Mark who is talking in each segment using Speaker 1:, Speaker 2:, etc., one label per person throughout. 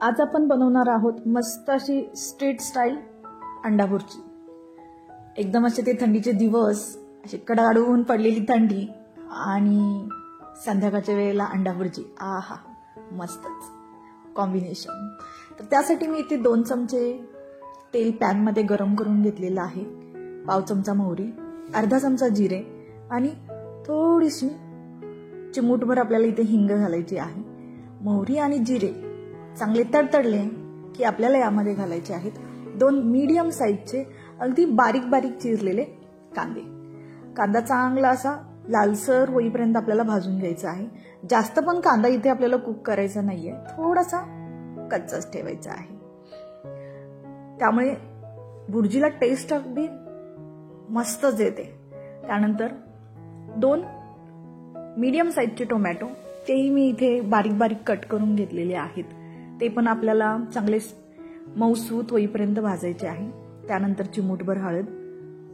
Speaker 1: आज आपण बनवणार आहोत मस्त अशी स्ट्रीट स्टाईल अंडा भुर्जी। एकदम असे ते थंडीचे दिवस, अशी कडाडून पडलेली थंडी आणि संध्याकाळच्या वेळेला अंडा भुर्जी, आहा मस्तच कॉम्बिनेशन। तर त्यासाठी मी इथे 2 चमचे तेल पॅन मध्ये गरम करून घेतलेलं आहे, पाव चमचा मोहरी, अर्धा चमचा जिरे आणि थोडीशी चिमूटभर आपल्याला इथे हिंग घालायची आहे। मोहरी आणि जिरे चांगले तडतडले की आपल्याला यामध्ये घालायचे आहेत 2 मीडियम साईजचे अगदी बारीक बारीक चिरलेले कांदे। कांदा चांगला असा लालसर होईपर्यंत आपल्याला भाजून घ्यायचा आहे। जास्त पण कांदा इथे आपल्याला कुक करायचा नाहीये, थोडासा कच्चाच ठेवायचा आहे। त्यामुळे भुर्जीला टेस्ट अगदी मस्तच येते। त्यानंतर 2 मीडियम साईजचे टोमॅटो, तेही मी इथे बारीक बारीक कट करून घेतलेले आहेत, ते पण आपल्याला चांगले मऊसूत होईपर्यंत भाजायचे आहे। त्यानंतर चिमूटभर हळद,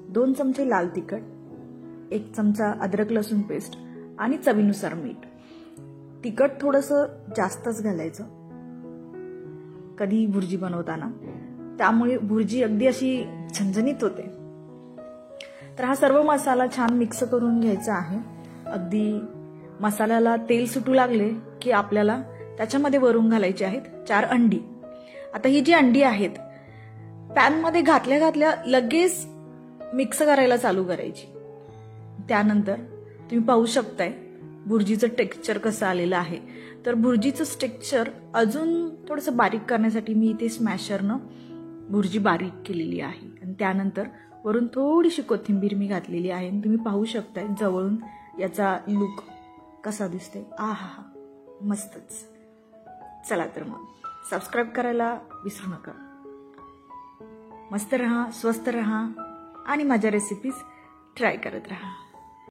Speaker 1: 2 चमचे लाल तिखट, 1 चमचा अद्रक लसूण पेस्ट आणि चवीनुसार मीठ। तिखट थोडंसं जास्तच घालायचं कधी भुर्जी बनवताना, त्यामुळे भुर्जी अगदी अशी झणझणीत होते। तर हा सर्व मसाला छान मिक्स करून घ्यायचा आहे। अगदी मसाल्याला तेल सुटू लागले की आपल्याला त्याच्यामध्ये वरून घालायची आहेत 4 अंडी। आता ही जी अंडी आहेत पॅन मध्ये घातल्या घातल्या लगेच मिक्स करायला चालू करायची। त्यानंतर तुम्ही पाहू शकताय भुर्जीचं टेक्स्चर कसं आलेलं आहे। तर भुर्जीचं टेक्स्चर अजून थोडंसं बारीक करण्यासाठी मी इथे स्मॅशरनं भुर्जी बारीक केलेली आहे आणि त्यानंतर वरून थोडीशी कोथिंबीर मी घातलेली आहे। तुम्ही पाहू शकताय जवळून याचा लुक कसा दिसते, आहा मस्तच। चला तर मग सबस्क्राइब करायला विसरू नका। मस्त रहा, स्वस्थ रहा आणि माझ्या रेसिपीज ट्राय करत रहा।